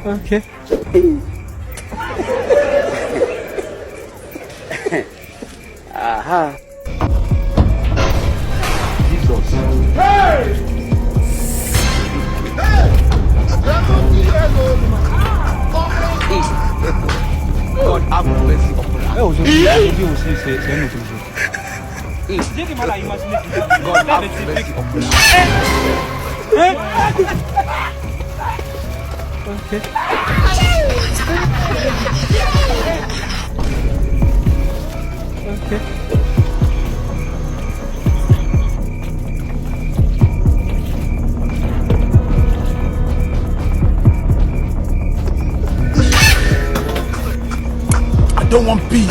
Okay. Aha. Jesus. Hey! Hey! God have mercy upon us. Aujourd'hui, c'est un autre jour. J'ai du mal à imaginer tout ça. God have mercy upon us. Okay. Okay. I don't want peace.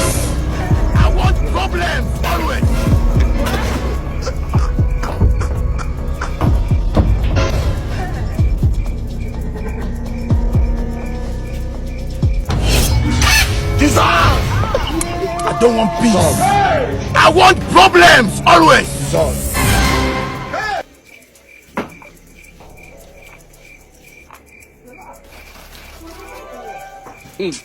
I want problems always. Jesus! I don't want peace. I want problems always. Jesus.